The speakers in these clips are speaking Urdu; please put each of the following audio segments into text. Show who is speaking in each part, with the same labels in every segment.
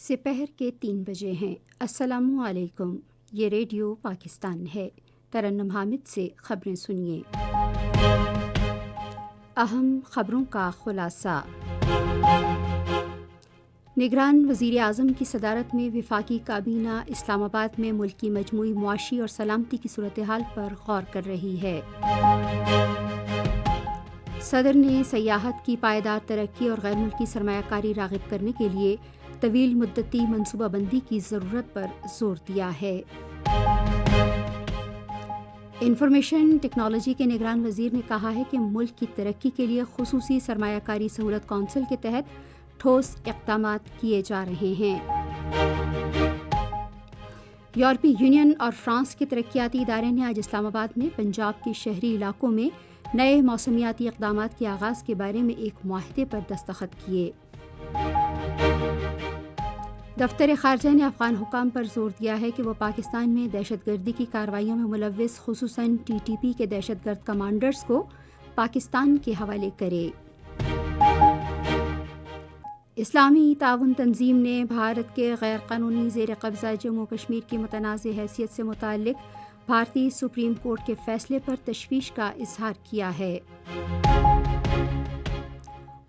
Speaker 1: سپہر کے 3 بجے ہیں۔ السلام علیکم، یہ ریڈیو پاکستان ہے۔ ترنم حامد سے خبریں سنیے۔ اہم خبروں کا خلاصہ۔ نگران وزیر اعظم کی صدارت میں وفاقی کابینہ اسلام آباد میں ملک کی مجموعی معاشی اور سلامتی کی صورتحال پر غور کر رہی ہے۔ صدر نے سیاحت کی پائیدار ترقی اور غیر ملکی سرمایہ کاری راغب کرنے کے لیے طویل مدتی منصوبہ بندی کی ضرورت پر زور دیا ہے۔ انفارمیشن ٹیکنالوجی کے نگران وزیر نے کہا ہے کہ ملک کی ترقی کے لیے خصوصی سرمایہ کاری سہولت کونسل کے تحت ٹھوس اقدامات کیے جا رہے ہیں۔ یورپی یونین اور فرانس کے ترقیاتی ادارے نے آج اسلام آباد میں پنجاب کے شہری علاقوں میں نئے موسمیاتی اقدامات کے آغاز کے بارے میں ایک معاہدے پر دستخط کیے۔ دفتر خارجہ نے افغان حکام پر زور دیا ہے کہ وہ پاکستان میں دہشت گردی کی کارروائیوں میں ملوث خصوصاً ٹی ٹی پی کے دہشت گرد کمانڈرز کو پاکستان کے حوالے کرے۔ اسلامی تعاون تنظیم نے بھارت کے غیر قانونی زیر قبضہ جموں کشمیر کی متنازع حیثیت سے متعلق بھارتی سپریم کورٹ کے فیصلے پر تشویش کا اظہار کیا ہے۔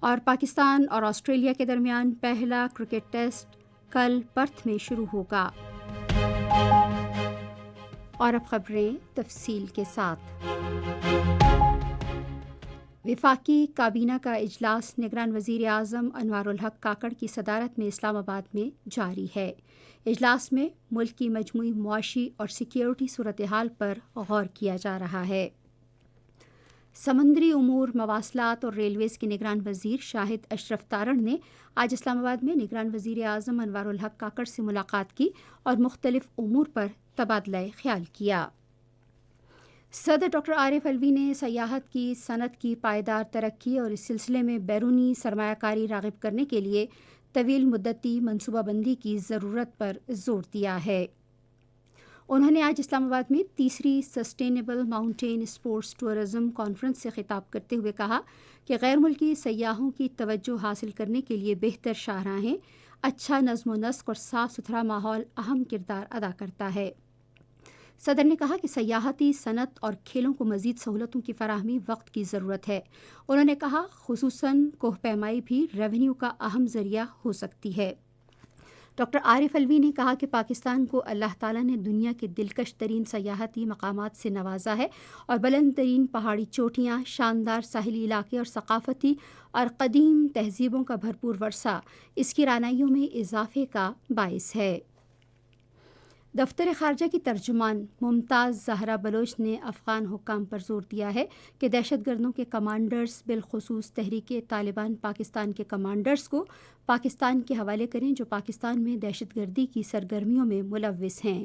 Speaker 1: اور پاکستان اور آسٹریلیا کے درمیان پہلا کرکٹ ٹیسٹ کل پرتھ میں شروع ہوگا۔ اور اب خبریں تفصیل کے ساتھ۔ وفاقی کابینہ کا اجلاس نگران وزیر اعظم انوار الحق کاکڑ کی صدارت میں اسلام آباد میں جاری ہے۔ اجلاس میں ملک کی مجموعی معاشی اور سیکیورٹی صورتحال پر غور کیا جا رہا ہے۔ سمندری امور، مواصلات اور ریلویز کے نگران وزیر شاہد اشرف تارڑ نے آج اسلام آباد میں نگران وزیر اعظم انوار الحق کاکڑ سے ملاقات کی اور مختلف امور پر تبادلہ خیال کیا۔ صدر ڈاکٹر عارف علوی نے سیاحت کی صنعت کی پائیدار ترقی اور اس سلسلے میں بیرونی سرمایہ کاری راغب کرنے کے لیے طویل مدتی منصوبہ بندی کی ضرورت پر زور دیا ہے۔ انہوں نے آج اسلام آباد میں تیسری sustainable mountain sports tourism conference سے خطاب کرتے ہوئے کہا کہ غیر ملکی سیاحوں کی توجہ حاصل کرنے کے لیے بہتر شاہراہیں، اچھا نظم و نسق اور صاف ستھرا ماحول اہم کردار ادا کرتا ہے۔ صدر نے کہا کہ سیاحتی صنعت اور کھیلوں کو مزید سہولتوں کی فراہمی وقت کی ضرورت ہے۔ انہوں نے کہا خصوصاً کوہ پیمائی بھی ریونیو کا اہم ذریعہ ہو سکتی ہے۔ ڈاکٹر عارف علوی نے کہا کہ پاکستان کو اللہ تعالیٰ نے دنیا کے دلکش ترین سیاحتی مقامات سے نوازا ہے اور بلند ترین پہاڑی چوٹیاں، شاندار ساحلی علاقے اور ثقافتی اور قدیم تہذیبوں کا بھرپور ورثہ اس کی رعنائیوں میں اضافے کا باعث ہے۔ دفتر خارجہ کی ترجمان ممتاز زہرا بلوچ نے افغان حکام پر زور دیا ہے کہ دہشت گردوں کے کمانڈرز بالخصوص تحریک طالبان پاکستان کے کمانڈرز کو پاکستان کے حوالے کریں جو پاکستان میں دہشت گردی کی سرگرمیوں میں ملوث ہیں۔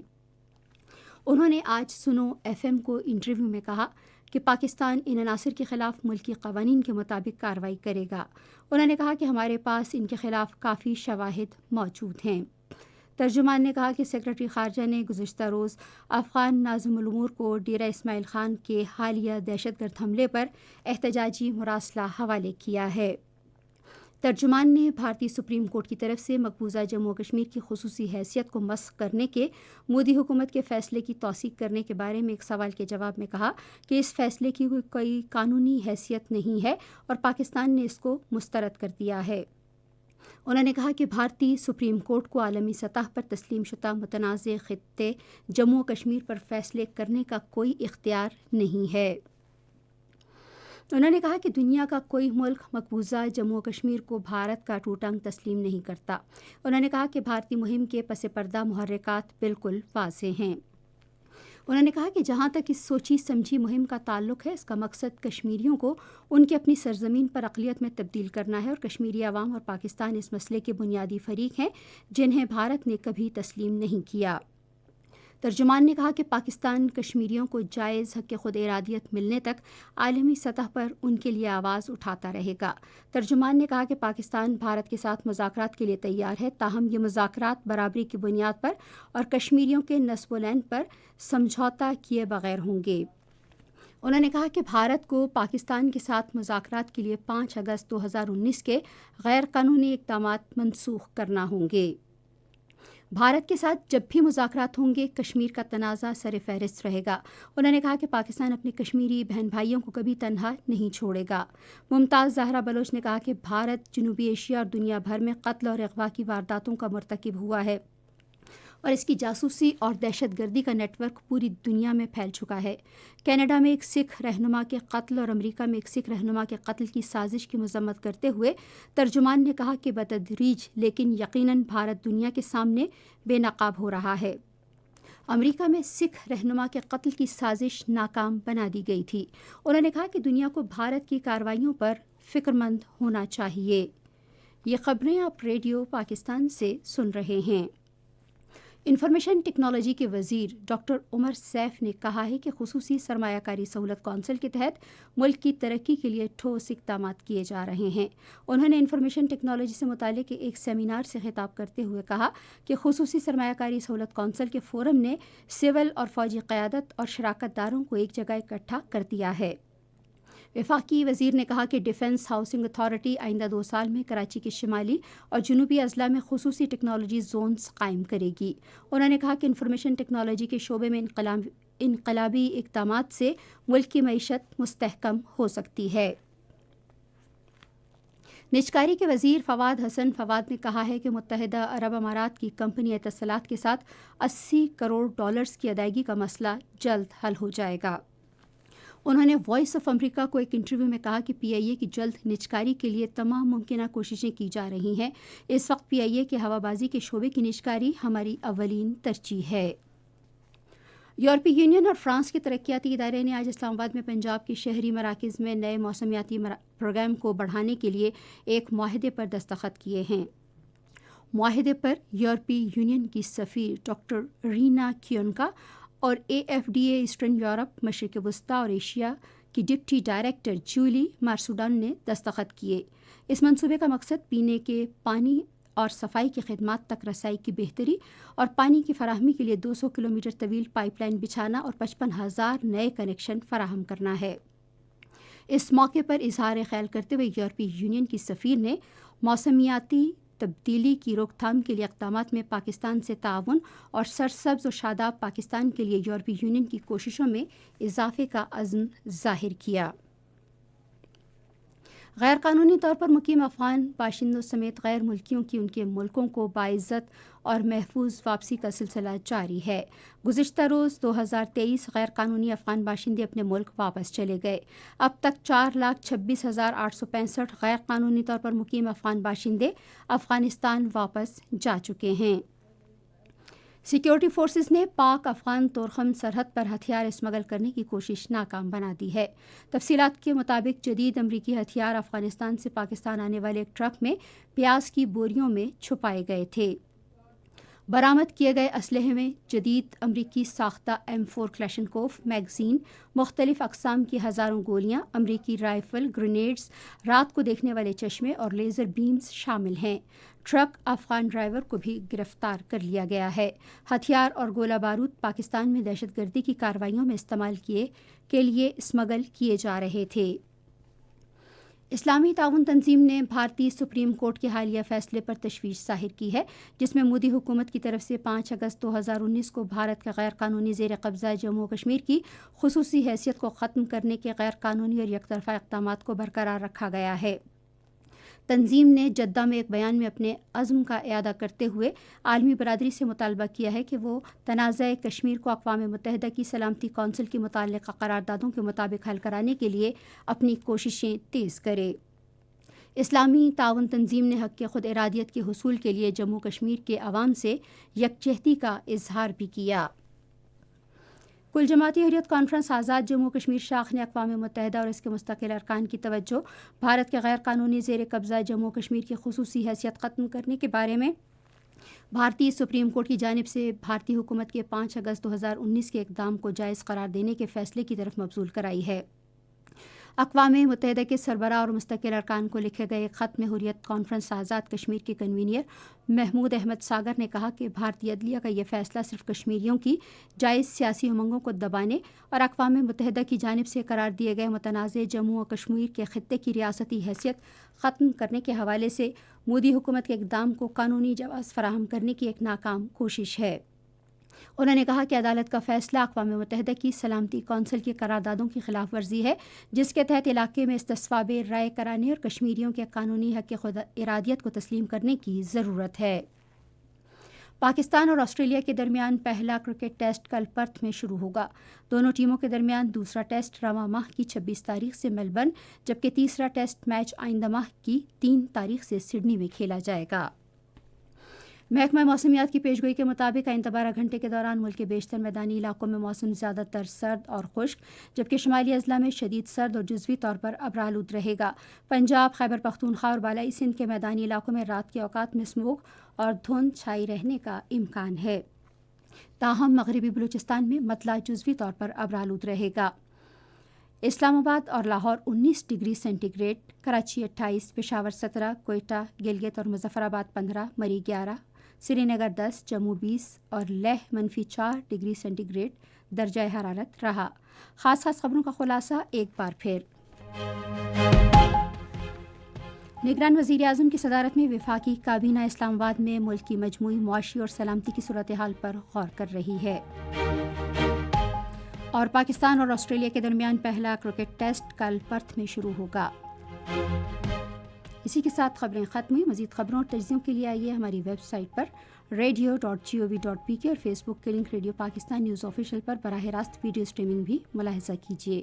Speaker 1: انہوں نے آج سنو ایف ایم کو انٹرویو میں کہا کہ پاکستان ان عناصر کے خلاف ملکی قوانین کے مطابق کارروائی کرے گا۔ انہوں نے کہا کہ ہمارے پاس ان کے خلاف کافی شواہد موجود ہیں۔ ترجمان نے کہا کہ سیکرٹری خارجہ نے گزشتہ روز افغان ناظم الامور کو ڈیرہ اسماعیل خان کے حالیہ دہشت گرد حملے پر احتجاجی مراسلہ حوالے کیا ہے۔ ترجمان نے بھارتی سپریم کورٹ کی طرف سے مقبوضہ جموں و کشمیر کی خصوصی حیثیت کو مسخ کرنے کے مودی حکومت کے فیصلے کی توثیق کرنے کے بارے میں ایک سوال کے جواب میں کہا کہ اس فیصلے کی کوئی قانونی حیثیت نہیں ہے اور پاکستان نے اس کو مسترد کر دیا ہے۔ انہوں نے کہا کہ بھارتی سپریم کورٹ کو عالمی سطح پر تسلیم شدہ متنازع خطے جموں و کشمیر پر فیصلے کرنے کا کوئی اختیار نہیں ہے۔ انہوں نے کہا کہ دنیا کا کوئی ملک مقبوضہ جموں و کشمیر کو بھارت کا ٹوٹا انگ تسلیم نہیں کرتا۔ انہوں نے کہا کہ بھارتی مہم کے پس پردہ محرکات بالکل واضح ہیں۔ انہوں نے کہا کہ جہاں تک اس سوچی سمجھی مہم کا تعلق ہے، اس کا مقصد کشمیریوں کو ان کی اپنی سرزمین پر اقلیت میں تبدیل کرنا ہے اور کشمیری عوام اور پاکستان اس مسئلے کے بنیادی فریق ہیں جنہیں بھارت نے کبھی تسلیم نہیں کیا۔ ترجمان نے کہا کہ پاکستان کشمیریوں کو جائز حق خود ارادیت ملنے تک عالمی سطح پر ان کے لیے آواز اٹھاتا رہے گا۔ ترجمان نے کہا کہ پاکستان بھارت کے ساتھ مذاکرات کے لیے تیار ہے، تاہم یہ مذاکرات برابری کی بنیاد پر اور کشمیریوں کے نصب و لین پر سمجھوتہ کیے بغیر ہوں گے۔ انہوں نے کہا کہ بھارت کو پاکستان کے ساتھ مذاکرات کے لیے 5 اگست 2019 کے غیر قانونی اقدامات منسوخ کرنا ہوں گے۔ بھارت کے ساتھ جب بھی مذاکرات ہوں گے کشمیر کا تنازع سر فہرست رہے گا۔ انہوں نے کہا کہ پاکستان اپنے کشمیری بہن بھائیوں کو کبھی تنہا نہیں چھوڑے گا۔ ممتاز زہرا بلوچ نے کہا کہ بھارت جنوبی ایشیا اور دنیا بھر میں قتل اور اغوا کی وارداتوں کا مرتکب ہوا ہے اور اس کی جاسوسی اور دہشت گردی کا نیٹ ورک پوری دنیا میں پھیل چکا ہے۔ کینیڈا میں ایک سکھ رہنما کے قتل اور امریکہ میں ایک سکھ رہنما کے قتل کی سازش کی مذمت کرتے ہوئے ترجمان نے کہا کہ بتدریج لیکن یقیناً بھارت دنیا کے سامنے بے نقاب ہو رہا ہے۔ امریکہ میں سکھ رہنما کے قتل کی سازش ناکام بنا دی گئی تھی۔ انہوں نے کہا کہ دنیا کو بھارت کی کارروائیوں پر فکر مند ہونا چاہیے۔ یہ خبریں آپ ریڈیو پاکستان سے سن رہے ہیں۔ انفارمیشن ٹیکنالوجی کے وزیر ڈاکٹر عمر سیف نے کہا ہے کہ خصوصی سرمایہ کاری سہولت کونسل کے تحت ملک کی ترقی کے لیے ٹھوس اقدامات کیے جا رہے ہیں۔ انہوں نے انفارمیشن ٹیکنالوجی سے متعلق ایک سیمینار سے خطاب کرتے ہوئے کہا کہ خصوصی سرمایہ کاری سہولت کونسل کے فورم نے سول اور فوجی قیادت اور شراکت داروں کو ایک جگہ اکٹھا کر دیا ہے۔ وفاقی وزیر نے کہا کہ ڈیفنس ہاؤسنگ اتھارٹی آئندہ 2 سال میں کراچی کے شمالی اور جنوبی اضلاع میں خصوصی ٹیکنالوجی زونز قائم کرے گی۔ انہوں نے کہا کہ انفارمیشن ٹیکنالوجی کے شعبے میں انقلابی اقدامات سے ملک کی معیشت مستحکم ہو سکتی ہے۔ نجکاری کے وزیر فواد حسن فواد نے کہا ہے کہ متحدہ عرب امارات کی کمپنی اتصالات کے ساتھ $80 کروڑ کی ادائیگی کا مسئلہ جلد حل ہو جائے گا۔ انہوں نے وائس آف امریکہ کو ایک انٹرویو میں کہا کہ پی آئی اے کی جلد نجکاری کے لیے تمام ممکنہ کوششیں کی جا رہی ہیں۔ اس وقت پی آئی اے کے ہوا بازی کے شعبے کی نجکاری ہماری اولین ترجیح ہے۔ یورپی یونین اور فرانس کے ترقیاتی ادارے نے آج اسلام آباد میں پنجاب کے شہری مراکز میں نئے موسمیاتی پروگرام کو بڑھانے کے لیے ایک معاہدے پر دستخط کیے ہیں۔ معاہدے پر یورپی یونین کی سفیر ڈاکٹر رینا کیونکا اور A F D A eastern Europe, مشرق وسطیٰ اور ایشیا کی ڈپٹی ڈائریکٹر جولی مارسوڈان نے دستخط کیے۔ اس منصوبے کا مقصد پینے کے پانی اور صفائی کی خدمات تک رسائی کی بہتری اور پانی کی فراہمی کے لیے 200 کلومیٹر طویل پائپ لائن بچھانا اور 55,000 نئے کنیکشن فراہم کرنا ہے۔ اس موقع پر اظہار خیال کرتے ہوئے یورپی یونین کی سفیر نے موسمیاتی تبدیلی کی روک تھام کے لیے اقدامات میں پاکستان سے تعاون اور سرسبز و شاداب پاکستان کے لیے یورپی یونین کی کوششوں میں اضافے کا عزم ظاہر کیا۔ غیر قانونی طور پر مقیم افغان باشندوں سمیت غیر ملکیوں کی ان کے ملکوں کو باعزت اور محفوظ واپسی کا سلسلہ جاری ہے۔ گزشتہ روز 2023 غیر قانونی افغان باشندے اپنے ملک واپس چلے گئے۔ اب تک 4,26,865 غیر قانونی طور پر مقیم افغان باشندے افغانستان واپس جا چکے ہیں۔ سیکیورٹی فورسز نے پاک افغان تورخم سرحد پر ہتھیار اسمگل کرنے کی کوشش ناکام بنا دی ہے۔ تفصیلات کے مطابق جدید امریکی ہتھیار افغانستان سے پاکستان آنے والے ایک ٹرک میں پیاز کی بوریوں میں چھپائے گئے تھے۔ برآمد کیے گئے اسلحے میں جدید امریکی ساختہ M4 کلاشنکوف میگزین، مختلف اقسام کی ہزاروں گولیاں، امریکی رائفل، گرینیڈز، رات کو دیکھنے والے چشمے اور لیزر بیمز شامل ہیں۔ ٹرک افغان ڈرائیور کو بھی گرفتار کر لیا گیا ہے۔ ہتھیار اور گولہ بارود پاکستان میں دہشت گردی کی کارروائیوں میں استعمال کے لیے اسمگل کیے جا رہے تھے۔ اسلامی تعاون تنظیم نے بھارتی سپریم کورٹ کے حالیہ فیصلے پر تشویش ظاہر کی ہے، جس میں مودی حکومت کی طرف سے 5 اگست 2019 کو بھارت کے غیر قانونی زیر قبضہ جموں و کشمیر کی خصوصی حیثیت کو ختم کرنے کے غیر قانونی اور یک طرفہ اقدامات کو برقرار رکھا گیا ہے۔ تنظیم نے جدہ میں ایک بیان میں اپنے عزم کا اعادہ کرتے ہوئے عالمی برادری سے مطالبہ کیا ہے کہ وہ تنازع کشمیر کو اقوام متحدہ کی سلامتی کونسل کی متعلقہ قراردادوں کے مطابق حل کرانے کے لیے اپنی کوششیں تیز کرے۔ اسلامی تعاون تنظیم نے حق خود ارادیت کے حصول کے لیے جموں کشمیر کے عوام سے یکجہتی کا اظہار بھی کیا۔ کل جماعتی حریت کانفرنس آزاد جموں کشمیر شاخ نے اقوام متحدہ اور اس کے مستقل ارکان کی توجہ بھارت کے غیر قانونی زیر قبضہ جموں کشمیر کی خصوصی حیثیت ختم کرنے کے بارے میں بھارتی سپریم کورٹ کی جانب سے بھارتی حکومت کے 5 اگست 2019 کے اقدام کو جائز قرار دینے کے فیصلے کی طرف مبذول کرائی ہے۔ اقوام متحدہ کے سربراہ اور مستقل ارکان کو لکھے گئے خط میں حریت کانفرنس آزاد کشمیر کے کنوینر محمود احمد ساگر نے کہا کہ بھارتی عدلیہ کا یہ فیصلہ صرف کشمیریوں کی جائز سیاسی امنگوں کو دبانے اور اقوام متحدہ کی جانب سے قرار دیے گئے متنازع جموں و کشمیر کے خطے کی ریاستی حیثیت ختم کرنے کے حوالے سے مودی حکومت کے اقدام کو قانونی جواز فراہم کرنے کی ایک ناکام کوشش ہے۔ انہوں نے کہا کہ عدالت کا فیصلہ اقوام متحدہ کی سلامتی کونسل کی قراردادوں کی خلاف ورزی ہے، جس کے تحت علاقے میں استصواب رائے کرانے اور کشمیریوں کے قانونی حق خود ارادیت کو تسلیم کرنے کی ضرورت ہے۔ پاکستان اور آسٹریلیا کے درمیان پہلا کرکٹ ٹیسٹ کل پرتھ میں شروع ہوگا۔ دونوں ٹیموں کے درمیان دوسرا ٹیسٹ رواں ماہ کی 26 تاریخ سے میلبرن، جبکہ تیسرا ٹیسٹ میچ آئندہ ماہ کی 3 تاریخ سے سڈنی میں کھیلا جائے گا۔ محکمہ موسمیات کی پیشگوئی کے مطابق آئندہ 12 گھنٹے کے دوران ملک کے بیشتر میدانی علاقوں میں موسم زیادہ تر سرد اور خشک، جبکہ شمالی اضلاع میں شدید سرد اور جزوی طور پر ابرآلود رہے گا۔ پنجاب، خیبر پختونخوا اور بالائی سندھ کے میدانی علاقوں میں رات کے اوقات میں اسموگ اور دھند چھائی رہنے کا امکان ہے، تاہم مغربی بلوچستان میں مطلع جزوی طور پر ابرآلود رہے گا۔ اسلام آباد اور Lahore 19 degree centigrade, Karachi 28، Peshawar 17، Quetta, Gilgit اور مظفر آباد 15، مری 11، سری نگر 10، جموں 20 اور لیہ -4 ڈگری سینٹی گریڈ درجہ حرارت رہا۔ خاص خبروں کا خلاصہ ایک بار پھر۔ نگران وزیر اعظم کی صدارت میں وفاقی کابینہ اسلام آباد میں ملک کی مجموعی معاشی اور سلامتی کی صورتحال پر غور کر رہی ہے۔ اور پاکستان اور آسٹریلیا کے درمیان پہلا کرکٹ ٹیسٹ کل پرتھ میں شروع ہوگا۔ اسی کے ساتھ خبریں ختم ہوئی۔ مزید خبروں اور تجزیوں کے لیے آئیے ہماری ویب سائٹ پر radio.gov.pk اور فیس بک کے link radio Pakistan news official پر براہ راست ویڈیو اسٹریمنگ بھی ملاحظہ کیجیے۔